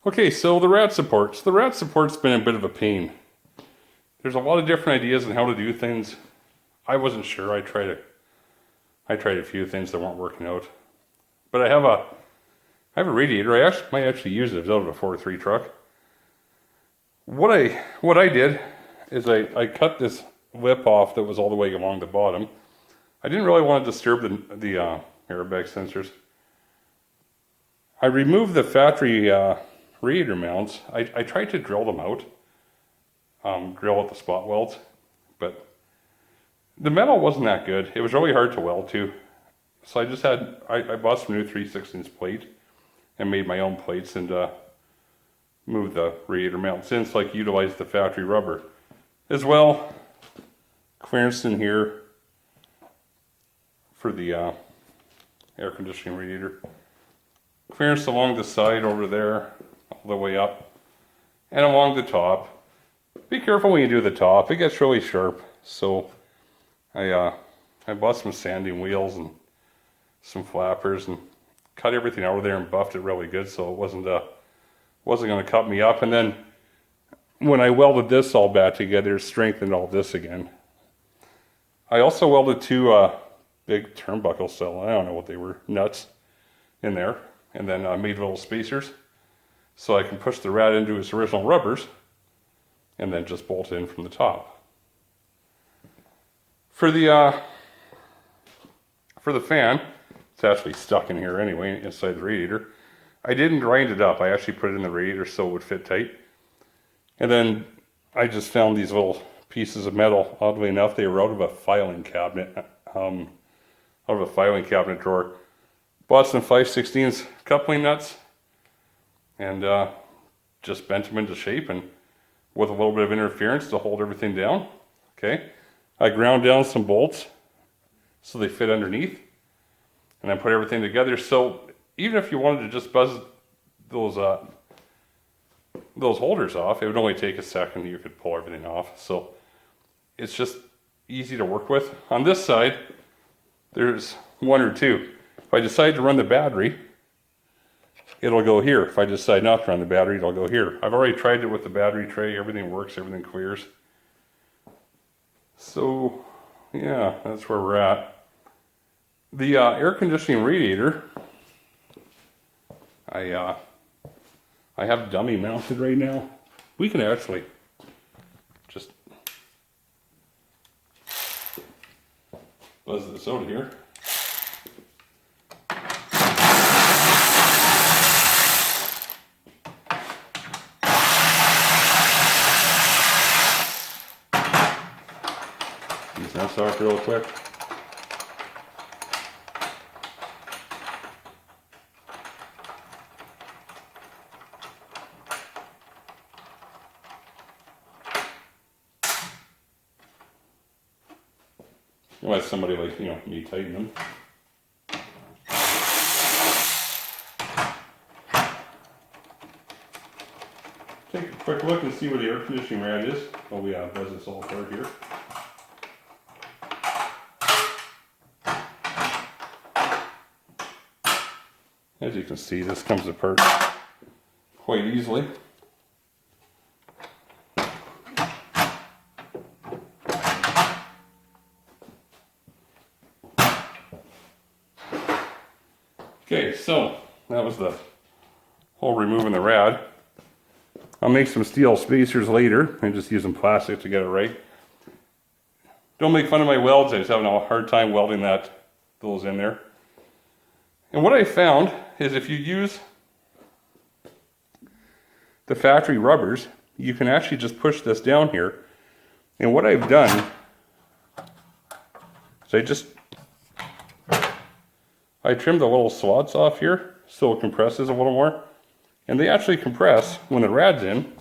Okay, so the rad supports. The rad support's been a bit of a pain. There's a lot of different ideas on how to do things. I wasn't sure. I tried a few things that weren't working out. But I have a radiator. Might actually use it. It's out of a 4.3 truck. What I did is I cut this lip off that was all the way along the bottom. I didn't really want to disturb the airbag sensors. I removed the factory radiator mounts. I tried to drill them out, drill out the spot welds, but the metal wasn't that good. It was really hard to weld to. So I bought some new 3/16 plate and made my own plates and moved the radiator mounts in so I could utilize the factory rubber. As well, clearance in here for the air conditioning radiator. Clearance along the side over there, all the way up, and along the top. Be careful when you do the top, it gets really sharp. So I bought some sanding wheels and some flappers and cut everything out of there and buffed it really good so it wasn't going to cut me up. And then when I welded this all back together, it strengthened all this again. I also welded two big turnbuckle cell, I don't know what they were, nuts in there, and then made little spacers so I can push the rad into its original rubbers and then just bolt it in from the top. For the fan, it's actually stuck in here anyway, inside the radiator. I didn't grind it up. I actually put it in the radiator so it would fit tight. And then I just found these little pieces of metal. Oddly enough, they were out of a filing cabinet, drawer. Bought some 5/16 coupling nuts and just bent them into shape and with a little bit of interference to hold everything down. Okay, I ground down some bolts so they fit underneath, and then put everything together. So even if you wanted to just buzz those holders off, it would only take a second. You could pull everything off. So it's just easy to work with. On this side, there's one or two. If I decide to run the battery, it'll go here. If I decide not to run the battery, it'll go here. I've already tried it with the battery tray. Everything works, everything clears. So yeah, that's where we're at. The air conditioning radiator, I have dummy mounted right now. We can actually just buzz this out here. Use that off real quick. Let somebody like, me tighten them. Take a quick look and see where the air conditioning rad is. Oh yeah, buzz this all apart here. As you can see, this comes apart quite easily. Okay, so that was the whole removing the rad. I'll make some steel spacers later and just use some plastic to get it right. Don't make fun of my welds, I just having a hard time welding those in there. And what I found is if you use the factory rubbers, you can actually just push this down here. And what I've done is I trimmed the little slots off here so it compresses a little more. And they actually compress when the rad's in.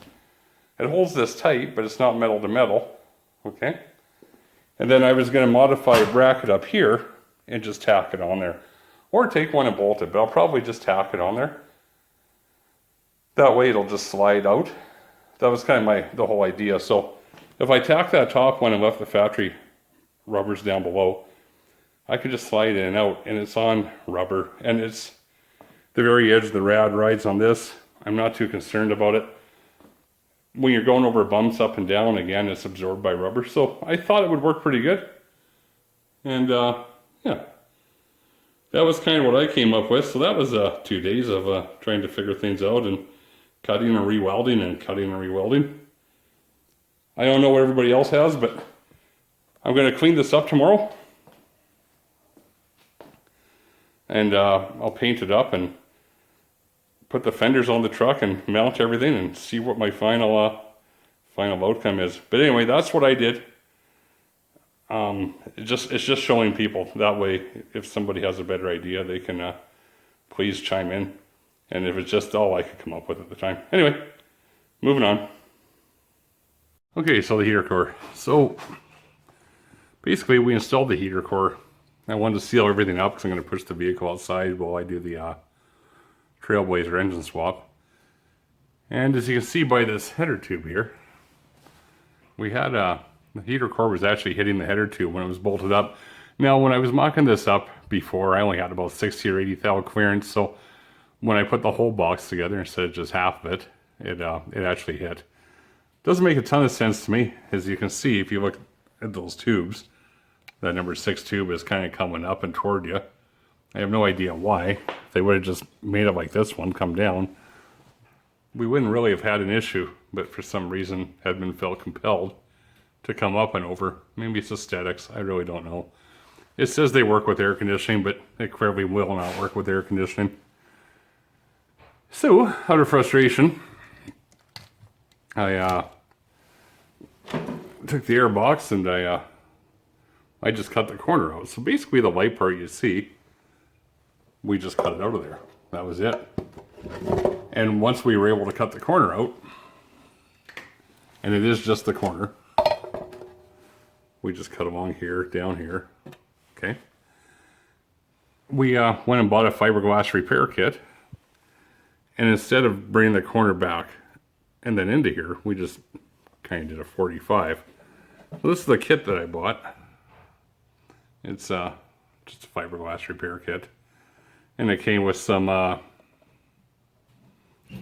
It holds this tight, but it's not metal to metal. Okay? And then I was going to modify a bracket up here and just tack it on there. Or take one and bolt it, but I'll probably just tack it on there. That way it'll just slide out. That was kind of the whole idea. So if I tack that top one and left the factory rubbers down below, I could just slide in and out, and it's on rubber, and it's the very edge of the rad rides on this. I'm not too concerned about it. When you're going over bumps up and down, again, it's absorbed by rubber. So I thought it would work pretty good. And yeah, that was kind of what I came up with. So that was 2 days of trying to figure things out and cutting and re-welding and cutting and re-welding. I don't know what everybody else has, but I'm going to clean this up tomorrow. And I'll paint it up and put the fenders on the truck and mount everything and see what my final outcome is. But anyway, that's what I did. It's just showing people. That way, if somebody has a better idea, they can please chime in. And if it's just all I could come up with at the time. Anyway, moving on. Okay, so the heater core. So basically, we installed the heater core. I wanted to seal everything up because I'm going to push the vehicle outside while I do the Trailblazer engine swap. And as you can see by this header tube here, we had the heater core was actually hitting the header tube when it was bolted up. Now, when I was mocking this up before, I only had about 60 or 80 thou clearance, so when I put the whole box together instead of just half of it, it actually hit. Doesn't make a ton of sense to me. As you can see, if you look at those tubes, that number 6 tube is kind of coming up and toward you. I have no idea why. If they would have just made it like this one, come down, we wouldn't really have had an issue, but for some reason Edmund felt compelled to come up and over. Maybe it's aesthetics, I really don't know. It says they work with air conditioning, but it clearly will not work with air conditioning. So, out of frustration, I took the air box and I just cut the corner out. So basically the light part you see, we just cut it out of there. That was it. And once we were able to cut the corner out, and it is just the corner, we just cut along here, down here, okay? We went and bought a fiberglass repair kit, and instead of bringing the corner back and then into here, we just kind of did a 45. So this is the kit that I bought. It's just a fiberglass repair kit. And it came with some,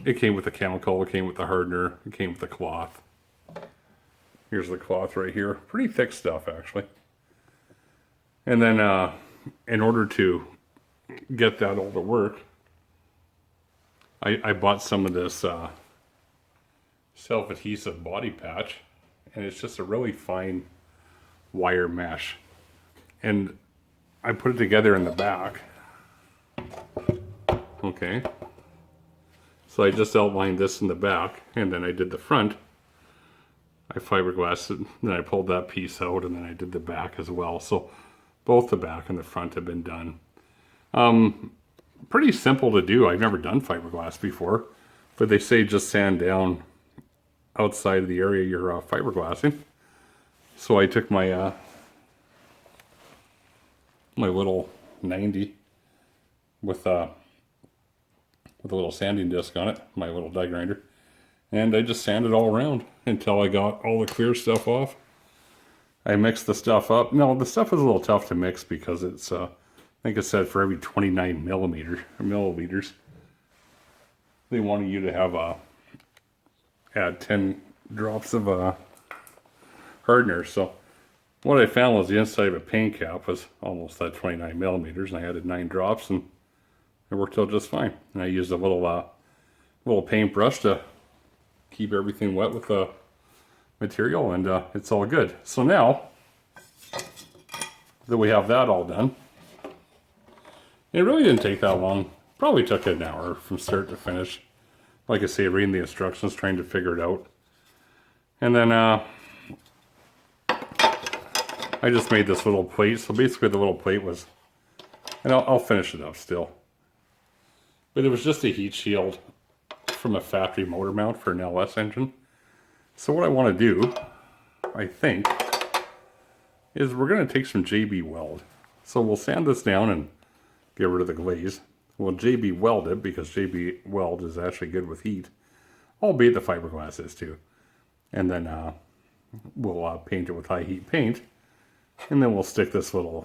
it came with the chemical, it came with the hardener, it came with the cloth. Here's the cloth right here. Pretty thick stuff, actually. And then, in order to get that all to work, I bought some of this self-adhesive body patch, and it's just a really fine wire mesh. And I put it together in the back. Okay. So I just outlined this in the back, and then I did the front. I fiberglassed it, then I pulled that piece out, and then I did the back as well. So both the back and the front have been done. Pretty simple to do. I've never done fiberglass before, but they say just sand down outside of the area you're fiberglassing. So I took my my little 90 with a little sanding disc on it, my little die grinder, and I just sanded all around until I got all the clear stuff off. I mixed the stuff up. No, the stuff is a little tough to mix because it's I think it said for every 29 milliliters, they wanted you to have add 10 drops of hardener. So what I found was the inside of a paint cap was almost at 29 millimeters, and I added 9 drops, and it worked out just fine. And I used a little paintbrush to keep everything wet with the material, and it's all good. So now that we have that all done, it really didn't take that long. Probably took an hour from start to finish. Like I say, reading the instructions, trying to figure it out. And then I just made this little plate. So basically the little plate was, and I'll finish it up still. But it was just a heat shield from a factory motor mount for an LS engine. So what I want to do, I think, is we're going to take some JB Weld. So we'll sand this down and get rid of the glaze. We'll JB Weld it because JB Weld is actually good with heat. Albeit the fiberglass is too. And then we'll paint it with high heat paint. And then we'll stick this little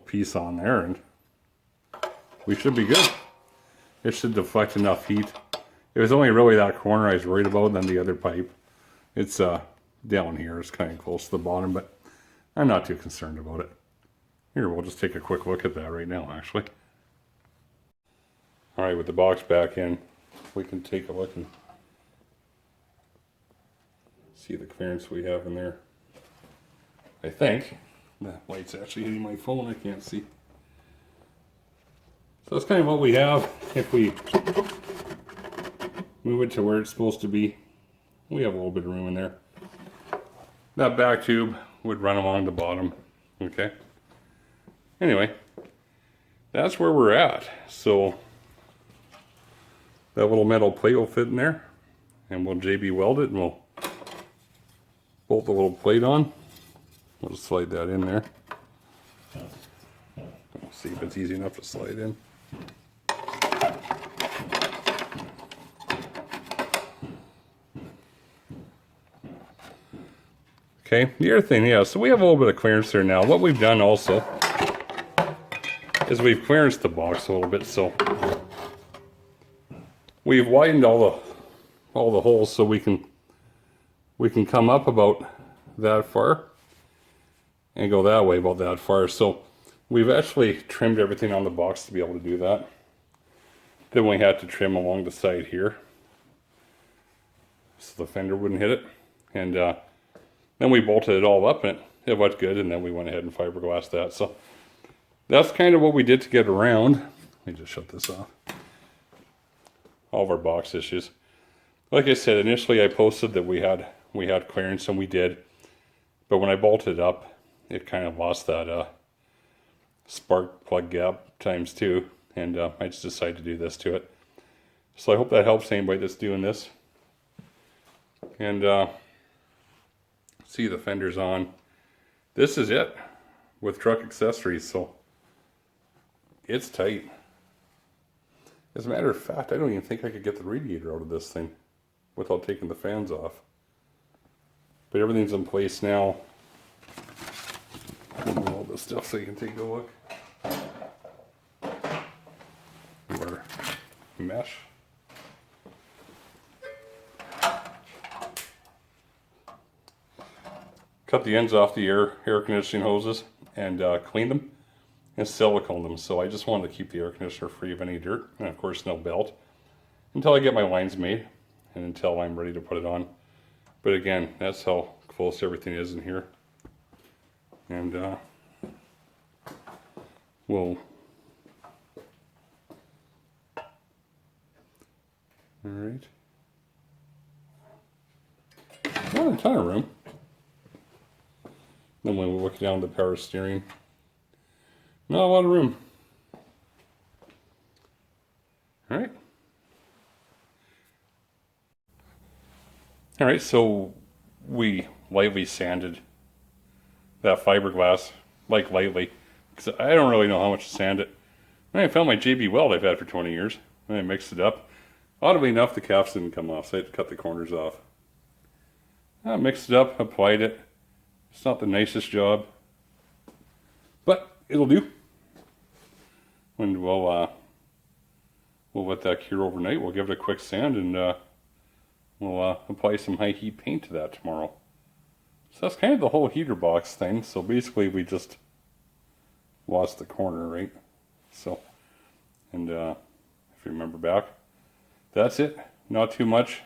piece on there, and we should be good. it should deflect enough heat. It was only really that corner I was worried about, and then the other pipe. It's down here, it's kind of close to the bottom, but I'm not too concerned about it. Here, we'll just take a quick look at that right now, actually. All right, with the box back in, we can take a look and see the clearance we have in there. I think the light's actually hitting my phone, I can't see. So that's kind of what we have. If we move it to where it's supposed to be, we have a little bit of room in there. That back tube would run along the bottom, okay? Anyway, that's where we're at. So that little metal plate will fit in there, and we'll JB weld it, and we'll bolt the little plate on. We'll just slide that in there. We'll see if it's easy enough to slide in. Okay, the other thing, yeah, so we have a little bit of clearance there now. What we've done also is we've clearanced the box a little bit, so we've widened all the holes so we can come up about that far and go that way about that far. So we've actually trimmed everything on the box to be able to do that. Then we had to trim along the side here so the fender wouldn't hit it, and then we bolted it all up and it went good, and then we went ahead and fiberglassed that. So that's kind of what we did to get around. Let me just shut this off. All of our box issues. Like I said, initially I posted that we had clearance, and we did. But when I bolted it up, it kind of lost that spark plug gap ×2, and I just decided to do this to it. So I hope that helps anybody that's doing this. And see, the fender's on. This is it with truck accessories, so it's tight. As a matter of fact, I don't even think I could get the radiator out of this thing without taking the fans off. But everything's in place now. Move all this stuff so you can take a look. Our mesh. Cut the ends off the air conditioning hoses and clean them and silicone them. So I just wanted to keep the air conditioner free of any dirt, and of course no belt, until I get my lines made and until I'm ready to put it on. But again, that's how close everything is in here. And we'll... Alright. Not a ton of room. Then when we look down the power steering, not a lot of room. Alright. Alright, so we lightly sanded that fiberglass, like lightly, because I don't really know how much to sand it. And I found my JB weld I've had for 20 years, and I mixed it up. Oddly enough, the caps didn't come off, so I had to cut the corners off. I mixed it up, applied it. It's not the nicest job, but it'll do. And we'll let that cure overnight. We'll give it a quick sand, and we'll apply some high heat paint to that tomorrow. So that's kind of the whole heater box thing. So basically we just lost the corner, right? So, and if you remember back, that's it. Not too much.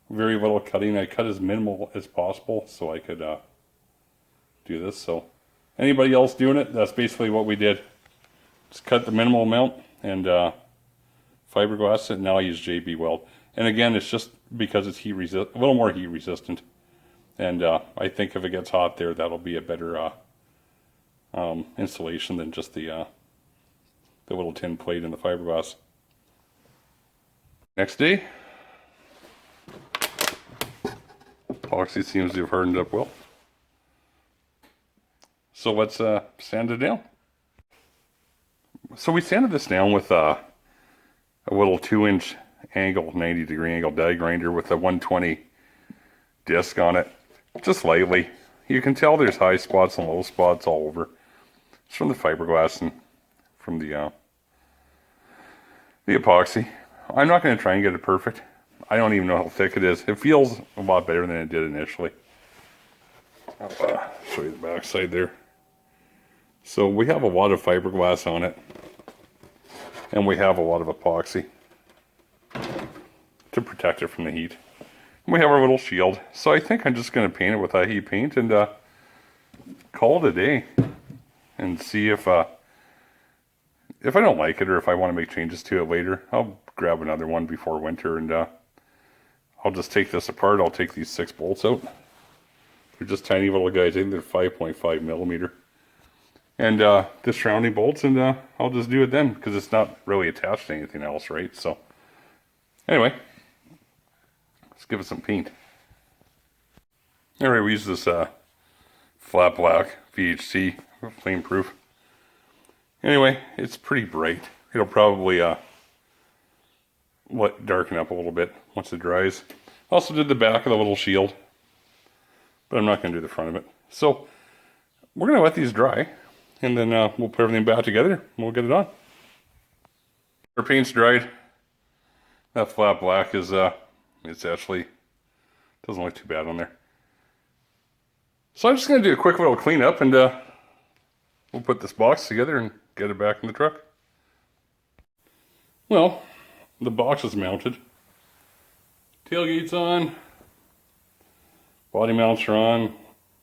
Very little cutting. I cut as minimal as possible so I could do this. So anybody else doing it, that's basically what we did. Just cut the minimal amount and fiberglass it, and now I use JB weld. And again, it's just because it's a little more heat resistant. And I think if it gets hot there, that'll be a better insulation than just the little tin plate in the fiberglass. Next day, epoxy seems to have hardened up well. So let's sand it down. So we sanded this down with a little 2-inch angle, 90-degree angle die grinder with a 120 disc on it, just lightly. You can tell there's high spots and low spots all over. It's from the fiberglass and from the the epoxy. I'm not going to try and get it perfect. I don't even know how thick it is. It feels a lot better than it did initially. I'll show you the back side there. So we have a lot of fiberglass on it, and we have a lot of epoxy to protect it from the heat. And we have our little shield. So I think I'm just going to paint it with high heat paint and call it a day, and see if I don't like it or if I want to make changes to it later. I'll grab another one before winter, and I'll just take this apart. I'll take these 6 bolts out. They're just tiny little guys. I think they're 5.5 millimeter. And the surrounding bolts, and I'll just do it then, because it's not really attached to anything else, right? So anyway, let's give it some paint. Alright, we use this flat black VHC, flame proof. Anyway, it's pretty bright. It'll probably darken up a little bit once it dries. Also did the back of the little shield, but I'm not going to do the front of it. So we're going to let these dry, and then we'll put everything back together and we'll get it on. Our paint's dried. That flat black is it's actually doesn't look too bad on there. So I'm just going to do a quick little cleanup, and we'll put this box together and get it back in the truck. Well, the box is mounted. Tailgate's on. Body mounts are on.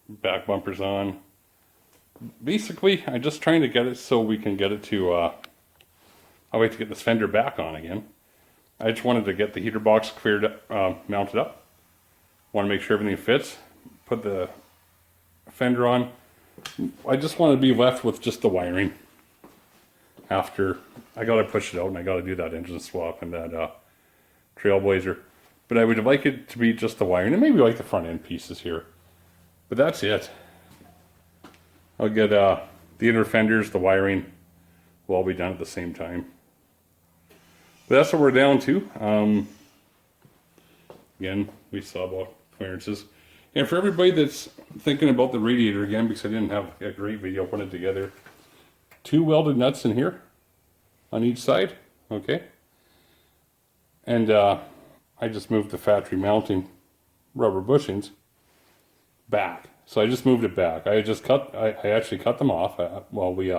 Back bumper's on. Basically, I'm just trying to get it so we can get it to, I'll wait to get this fender back on again. I just wanted to get the heater box cleared up, mounted up. Want to make sure everything fits. Put the fender on. I just want to be left with just the wiring. After, I got to push it out, and I got to do that engine swap and that Trailblazer. But I would like it to be just the wiring, and maybe like the front end pieces here. But that's it. I'll get the inner fenders, the wiring, will all be done at the same time. But that's what we're down to. Again, we saw about clearances. And for everybody that's thinking about the radiator again, because I didn't have a great video put it together, 2 welded nuts in here on each side, okay? And I just moved the factory mounting rubber bushings back. So I just moved it back. I actually cut them off. We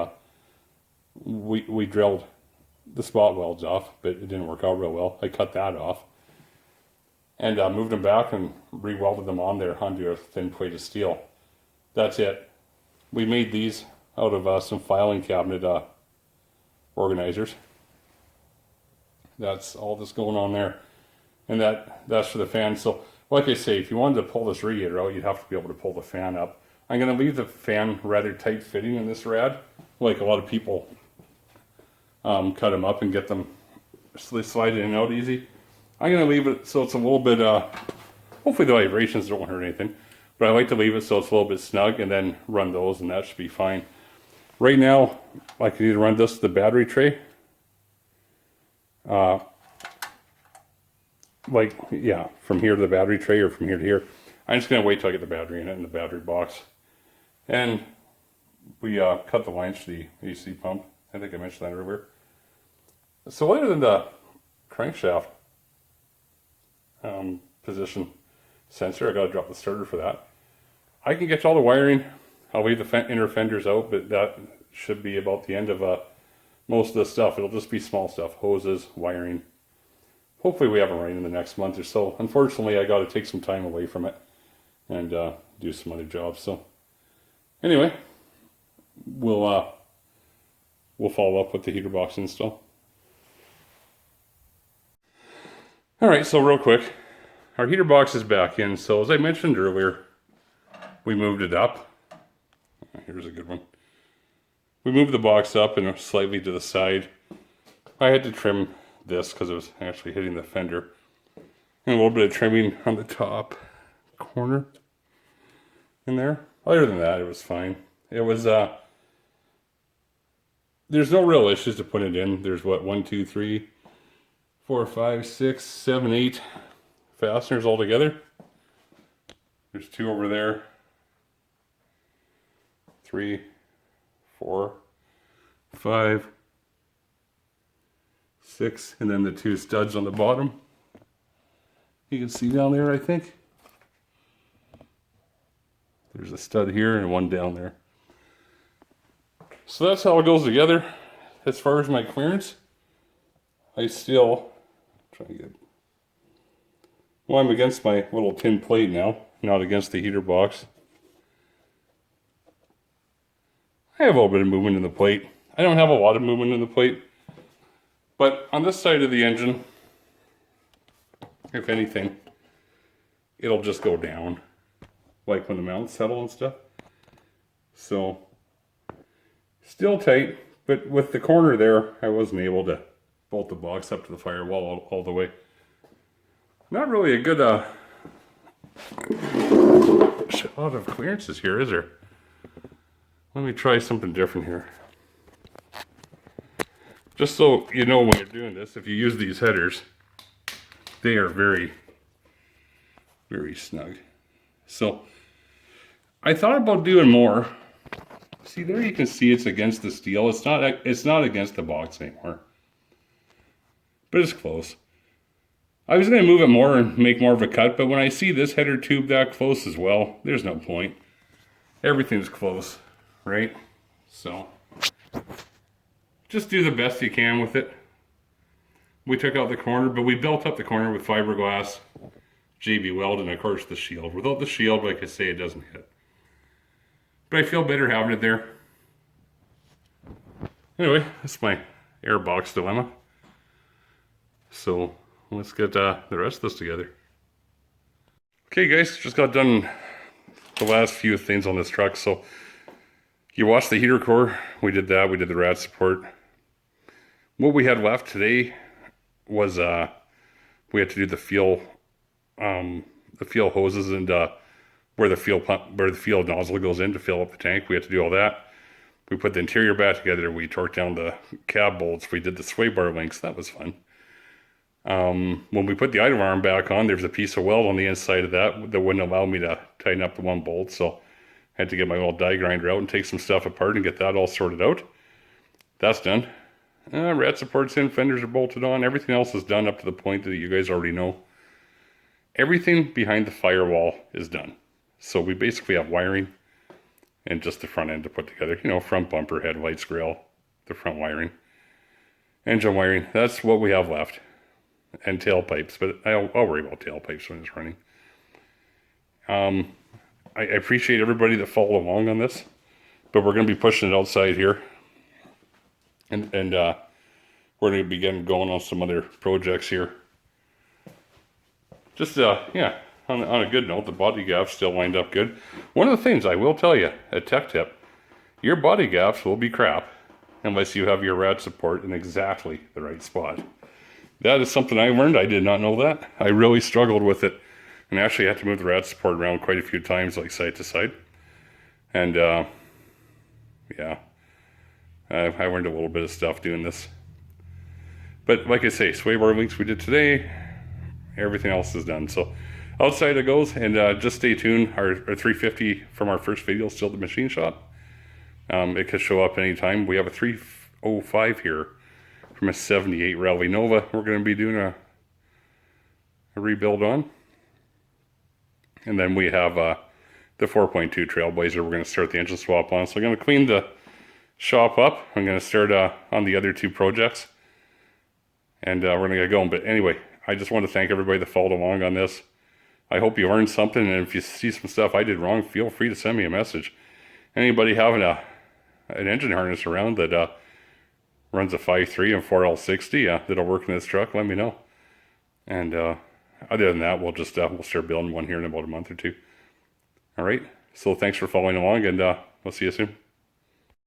drilled the spot welds off, but it didn't work out real well. I cut that off and moved them back and re-welded them on there onto a thin plate of steel. That's it. We made these out of some filing cabinet organizers. That's all that's going on there. And that's for the fan. So like I say, if you wanted to pull this radiator out, you'd have to be able to pull the fan up. I'm going to leave the fan rather tight fitting in this rad. Like a lot of people cut them up and get them slide in and out easy. I'm going to leave it so it's a little bit, hopefully the vibrations don't hurt anything. But I like to leave it so it's a little bit snug and then run those, and that should be fine. Right now, I can either run this to the battery tray. From here to the battery tray or from here to here. I'm just going to wait till I get the battery in it in the battery box. And we cut the lines to the AC pump. I think I mentioned that earlier. So other than the crankshaft position sensor, I got to drop the starter for that. I can get all the wiring. I'll leave the inner fenders out, but that should be about the end of most of the stuff. It'll just be small stuff, hoses, wiring. Hopefully we have it running in the next month or so. Unfortunately, I got to take some time away from it and do some other jobs. So anyway, we'll follow up with the heater box install. All right, so real quick, our heater box is back in. So as I mentioned earlier, we moved it up. Here's a good one. We moved the box up and slightly to the side. I had to trim this because it was actually hitting the fender. And a little bit of trimming on the top corner in there. Other than that, it was fine. It was, there's no real issues to put it in. There's what, 1, 2, 3, 4, 5, 6, 7, 8 fasteners all together. There's 2 over there. 3, 4, 5, 6, and then the 2 studs on the bottom. You can see down there, I think. There's a stud here and 1 down there. So that's how it goes together. As far as my clearance, I still try to get. Well, I'm against my little tin plate now, not against the heater box. I have a little bit of movement in the plate. I don't have a lot of movement in the plate, but on this side of the engine, if anything, it'll just go down, like when the mounts settle and stuff. So, still tight, but with the corner there, I wasn't able to bolt the box up to the firewall all the way. Not really a good shot of clearances here, is there? Let me try something different here. Just so you know when you're doing this, if you use these headers, they are very, very snug. So, I thought about doing more. See, there you can see it's against the steel. It's not against the box anymore. But it's close. I was going to move it more and make more of a cut, but when I see this header tube that close as well, there's no point. Everything's close, right? So, just do the best you can with it. We took out the corner, but we built up the corner with fiberglass, JB weld, and of course the shield. Without the shield, like I say, it doesn't hit. But I feel better having it there. Anyway, that's my air box dilemma. So, let's get the rest of this together. Okay guys, just got done the last few things on this truck. So you watched the heater core, we did that, we did the rad support. What we had left today was we had to do the fuel hoses and where the fuel nozzle goes in to fill up the tank. We had to do all that. We put the interior back together, we torqued down the cab bolts, we did the sway bar links, that was fun. When we put the idler arm back on, there's a piece of weld on the inside of that wouldn't allow me to tighten up the 1 bolt, so I had to get my little die grinder out and take some stuff apart and get that all sorted out. That's done. Rad support's in, fenders are bolted on, everything else is done up to the point that you guys already know. Everything behind the firewall is done. So we basically have wiring and just the front end to put together. You know, front bumper, headlights, grille, the front wiring. Engine wiring, that's what we have left. And tailpipes, but I'll worry about tailpipes when it's running. I appreciate everybody that followed along on this, but we're going to be pushing it outside here. And we're going to be getting going on some other projects here. Just, yeah, on a good note, the body gaps still lined up good. One of the things I will tell you, a tech tip, your body gaps will be crap unless you have your rad support in exactly the right spot. That is something I learned. I did not know that. I really struggled with it. And actually had to move the rad support around quite a few times, like side to side. And, yeah. I learned a little bit of stuff doing this. But like I say, sway bar links we did today. Everything else is done. So outside it goes. And just stay tuned. Our 350 from our first video is still at the machine shop. It could show up anytime. We have a 305 here from a 78 Rally Nova we're going to be doing a rebuild on. And then we have the 4.2 Trailblazer we're going to start the engine swap on. So I'm going to clean the shop up. I'm going to start on the other 2 projects. And we're going to get going. But anyway, I just want to thank everybody that followed along on this. I hope you learned something. And if you see some stuff I did wrong, feel free to send me a message. Anybody having an engine harness around that runs a 5.3 and 4L60 that'll work in this truck, let me know. And other than that, we'll start building one here in about a month or 2. All right. So thanks for following along, and we'll see you soon.